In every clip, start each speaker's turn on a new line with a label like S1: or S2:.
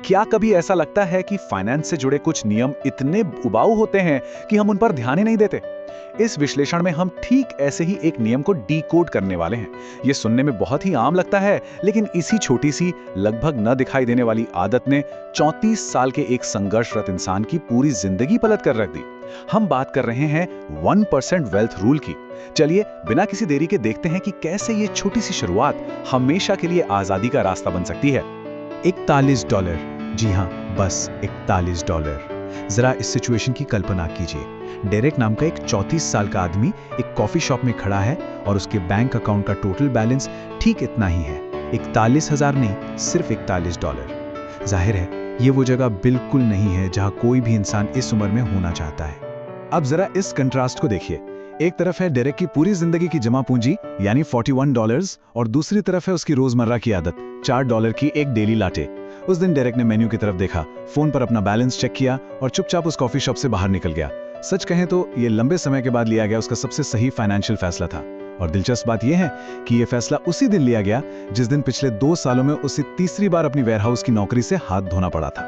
S1: क्या कभी ऐसा लगता है कि फाइनेंस से जुड़े कुछ नियम इतने उबाऊ होते हैं कि हम उन पर ध्यान ही नहीं देते? इस विश्लेषण में हम ठीक ऐसे ही एक नियम को डीकोड करने वाले हैं। ये सुनने में बहुत ही आम लगता है, लेकिन इसी छोटी सी लगभग न दिखाई देने वाली आदत ने 34 साल के एक संघर्षरत इंसान की पूरी जिंदगी पलट कर रख दी। हम बात कर रहे हैं 1% वेल्थ रूल की। चलिए बिना किसी देरी के देखते हैं कि कैसे ये छोटी सी शुरुआत हमेशा के लिए आजादी का रास्ता बन सकती है।
S2: $41। जी हाँ, बस $41। जरा इस सिचुएशन की कल्पना कीजिए। डेरेक नाम का एक 34 साल का आदमी एक कॉफी शॉप में खड़ा है और उसके बैंक अकाउंट का टोटल बैलेंस ठीक इतना ही है, 41,000 नहीं, सिर्फ $41। जाहिर है ये वो जगह बिल्कुल नहीं है जहां कोई भी इंसान इस उम्र में होना चाहता है। अब जरा इस कंट्रास्ट को देखिए। एक तरफ है डेरेक की पूरी जिंदगी की जमा पूंजी यानी $41 और दूसरी तरफ है उसकी रोजमर्रा की आदत, $4 की एक डेली लाटे। उस दिन डेरेक ने मेन्यू की तरफ देखा, फोन पर अपना बैलेंस चेक किया और चुपचाप उस कॉफी शॉप से बाहर निकल गया। सच कहें तो ये लंबे समय के बाद लिया गया उसका सबसे सही फाइनेंशियल फैसला था। और दिलचस्प बात यह है कि यह फैसला उसी दिन लिया गया जिस दिन पिछले 2 सालों में उसे तीसरी बार अपनी वेयरहाउस की नौकरी से हाथ धोना पड़ा था।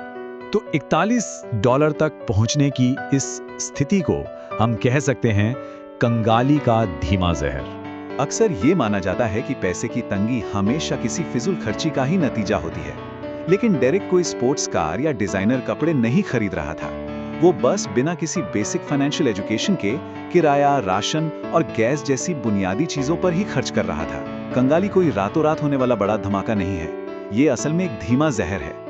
S1: तो $41 तक पहुंचने की इस स्थिति को हम कह सकते हैं कंगाली का धीमा जहर। अक्सर ये माना जाता है कि पैसे की तंगी हमेशा किसी फिजूल खर्ची का ही नतीजा होती है, लेकिन डेरेक कोई स्पोर्ट्स कार या डिजाइनर कपड़े नहीं खरीद रहा था। वो बस बिना किसी बेसिक फाइनेंशियल एजुकेशन के किराया, राशन और गैस जैसी बुनियादी चीजों पर ही खर्च कर रहा था। कंगाली कोई रातों रात होने वाला बड़ा धमाका नहीं है, ये असल में एक धीमा जहर है।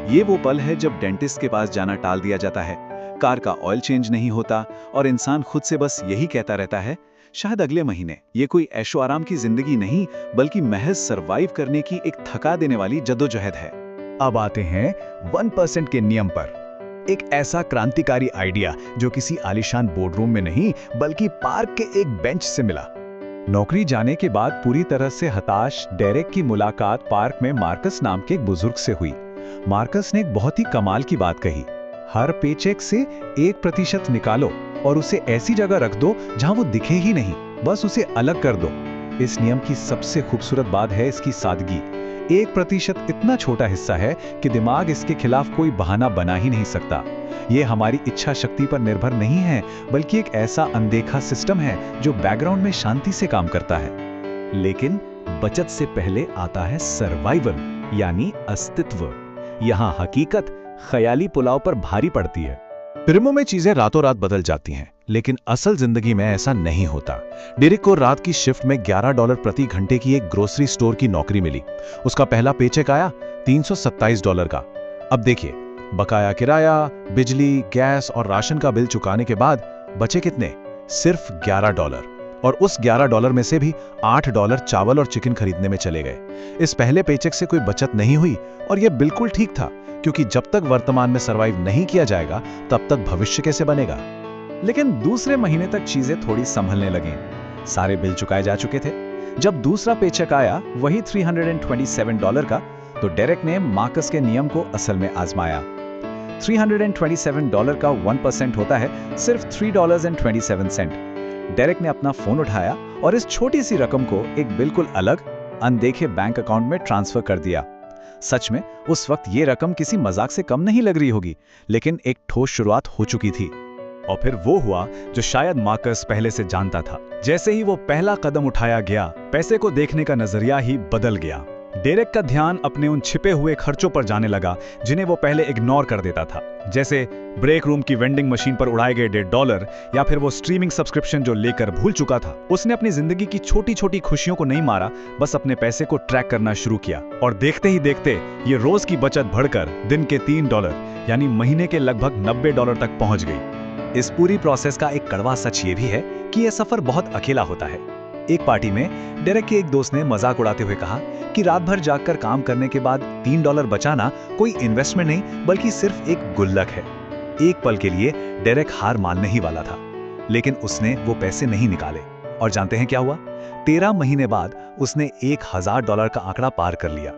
S1: ये वो पल है जब डेंटिस्ट के पास जाना टाल दिया जाता है, कार का ऑयल चेंज नहीं होता और इंसान खुद से बस यही कहता रहता है, शायद अगले महीने। ये कोई ऐशो आराम की जिंदगी नहीं, बल्कि महज सरवाइव करने की एक थका देने वाली जद्दोजहद है।
S2: अब आते हैं 1% के नियम पर। एक ऐसा क्रांतिकारी आइडिया जो किसी आलीशान बोर्डरूम में नहीं बल्कि पार्क के एक बेंच से मिला।
S1: नौकरी जाने के बाद पूरी तरह से हताश डेरेक की मुलाकात पार्क में मार्कस नाम के एक बुजुर्ग से हुई। मार्कस ने एक बहुत ही कमाल की बात कही, हर पेचेक से 1% निकालो और उसे ऐसी जगह रख दो जहां वो दिखे ही नहीं, बस उसे अलग कर दो। इस नियम की सबसे खूबसूरत बात है इसकी सादगी। 1% इतना छोटा हिस्सा है कि दिमाग इसके खिलाफ कोई बहाना बना ही नहीं सकता। ये हमारी इच्छा शक्ति पर निर्भर नहीं है, बल्कि एक ऐसा अनदेखा सिस्टम है जो बैकग्राउंड में शांति से काम करता है। लेकिन बचत से पहले आता है सर्वाइवल यानी अस्तित्व। यहाँ हकीकत ख्याली पुलाव पर भारी पड़ती है। फिल्मों में चीजें रातों रात बदल जाती हैं, लेकिन असल जिंदगी में ऐसा नहीं होता। डेरेक को रात की शिफ्ट में $11 प्रति घंटे की एक ग्रोसरी स्टोर की नौकरी मिली। उसका पहला पेचेक आया $327 का। अब देखिए, बकाया किराया, बिजली, गैस और राशन का बिल चुकाने के बाद बचे कितने? सिर्फ $11। और उस $11 में से भी $8 चावल और चिकन खरीदने में चले गए। इस पहले पेचेक से कोई बचत नहीं हुई और यह बिल्कुल ठीक था, क्योंकि जब तक वर्तमान में सरवाइव नहीं किया जाएगा तब तक भविष्य कैसे बनेगा। लेकिन दूसरे महीने तक चीजें थोड़ी संभलने लगीं। सारे बिल चुकाए जा चुके थे। जब दूसरा पेचेक आया, वही $327 का, तो डेरेक ने मार्कस के नियम को असल में आजमाया। $327 का 1% होता है सिर्फ $3.27। डेरेक ने अपना फोन उठाया और इस छोटी सी रकम को एक बिल्कुल अलग, अनदेखे बैंक अकाउंट में ट्रांसफर कर दिया। सच में उस वक्त ये रकम किसी मजाक से कम नहीं लग रही होगी, लेकिन एक ठोस शुरुआत हो चुकी थी। और फिर वो हुआ जो शायद मार्कस पहले से जानता था। जैसे ही वो पहला कदम उठाया गया, पैसे को देखने का नजरिया ही बदल गया। डेरेक का ध्यान अपने उन छिपे हुए खर्चों पर जाने लगा जिन्हें वो पहले इग्नोर कर देता था, जैसे ब्रेक रूम की वेंडिंग मशीन पर उड़ाए गए $1.5 या फिर वो स्ट्रीमिंग सब्सक्रिप्शन जो लेकर भूल चुका था। उसने अपनी जिंदगी की छोटी छोटी खुशियों को नहीं मारा, बस अपने पैसे को ट्रैक करना शुरू किया। और देखते ही देखते ये रोज की बचत बढ़कर दिन के $3 यानी महीने के लगभग $90 तक पहुंच गई। इस पूरी प्रोसेस का एक कड़वा सच ये भी है कि यह सफर बहुत अकेला होता है। एक पार्टी में डेरेक के एक दोस्त ने मजाक उड़ाते हुए कहा कि रात भर जागकर काम करने के बाद $3 बचाना कोई इन्वेस्टमेंट नहीं, बल्कि सिर्फ एक गुल्लक है। एक पल के लिए डेरेक हार मानने ही वाला था, लेकिन उसने वो पैसे नहीं निकाले। और जानते हैं क्या हुआ? 13 महीने बाद उसने $1000 का आंकड़ा पार कर लिया।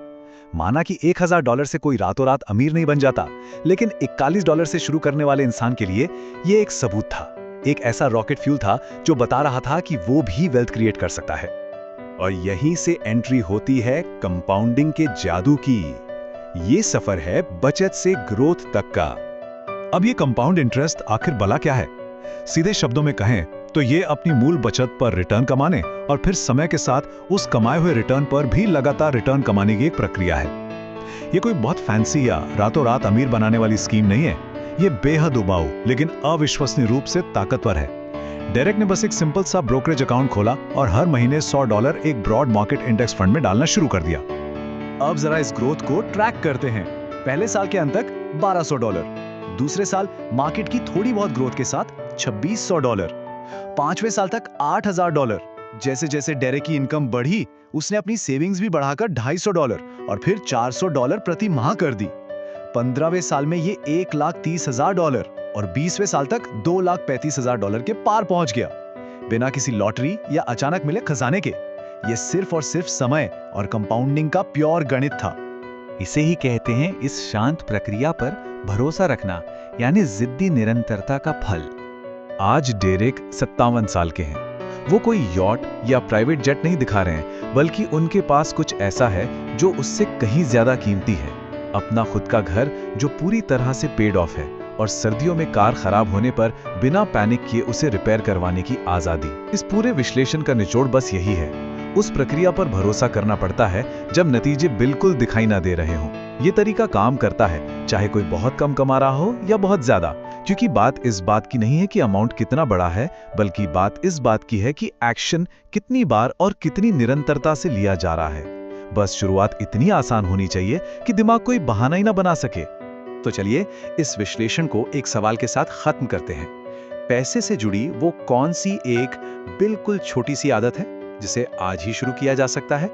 S1: माना कि $1000 से कोई रातों रात अमीर नहीं बन जाता, लेकिन $41 से शुरू करने वाले इंसान के लिए यह एक सबूत था, एक ऐसा रॉकेट फ्यूल था जो बता रहा था कि वो भी वेल्थ क्रिएट कर सकता है। और यहीं से एंट्री होती है कंपाउंडिंग के जादू की। ये सफर है बचत से ग्रोथ तक का। अब ये कंपाउंड इंटरेस्ट आखिर भला क्या है? सीधे शब्दों में कहें तो ये अपनी मूल बचत पर रिटर्न कमाने और फिर समय के साथ उस कमाए हुए रिटर्न पर भी लगातार रिटर्न कमाने की एक प्रक्रिया है। ये कोई बहुत फैंसी या रातों रात अमीर बनाने वाली स्कीम नहीं है। ये बेहद उबाऊ लेकिन अविश्वसनीय रूप से ताकतवर है। डेरेक ने बस एक सिंपल सा ब्रोकरेज अकाउंट खोला और हर महीने $100 एक ब्रॉड मार्केट इंडेक्स फंड में डालना शुरू कर दिया। अब जरा इस ग्रोथ को ट्रैक करते हैं। पहले साल के अंत तक $1200, दूसरे साल मार्केट की थोड़ी बहुत ग्रोथ के साथ $2600, पांचवें साल तक $8000। जैसे जैसे डेरेक की इनकम बढ़ी, उसने अपनी सेविंग्स भी बढ़ाकर $250 और फिर $400 प्रति माह कर दी। 15वें साल में ये $1,30,000 और 20वें साल तक $2,35,000 के पार पहुंच गया, बिना किसी लॉटरी या अचानक मिले खजाने के। ये सिर्फ और सिर्फ समय और कंपाउंडिंग का प्योर गणित था।
S2: इसे ही कहते हैं इस शांत प्रक्रिया पर भरोसा रखना, यानी जिद्दी निरंतरता का फल।
S1: आज डेरेक 57 साल के हैं। वो कोई यॉट या प्राइवेट जेट नहीं दिखा रहे हैं, बल्कि उनके पास कुछ ऐसा है जो उससे कहीं ज्यादा कीमती है। अपना खुद का घर जो पूरी तरह से पेड ऑफ है और सर्दियों में कार खराब होने पर बिना पैनिक किए उसे रिपेयर करवाने की आजादी। इस पूरे विश्लेषण का निचोड़ बस यही है, उस प्रक्रिया पर भरोसा करना पड़ता है जब नतीजे बिल्कुल दिखाई ना दे रहे हों। ये तरीका काम करता है, चाहे कोई बहुत कम कमा रहा हो या बहुत ज्यादा, क्योंकि बात इस बात की नहीं है कि अमाउंट कितना बड़ा है, बल्कि बात इस बात की है कि एक्शन कितनी बार और कितनी निरंतरता से लिया जा रहा है। बस शुरुआत इतनी आसान होनी चाहिए कि दिमाग कोई बहाना ही ना बना सके।
S2: तो चलिए इस विश्लेषण को एक सवाल के साथ खत्म करते हैं। पैसे से जुड़ी वो कौन सी एक बिल्कुल छोटी सी आदत है जिसे आज ही शुरू किया जा सकता है?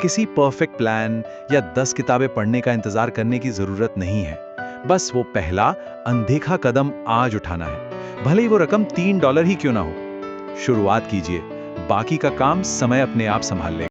S2: किसी परफेक्ट प्लान या 10 किताबें पढ़ने का इंतजार करने की जरूरत नहीं है। बस वो पहला अनदेखा कदम आज उठाना है, भले ही वो रकम $3 ही क्यों ना हो। शुरुआत कीजिए, बाकी का काम समय अपने आप संभाल लेगा।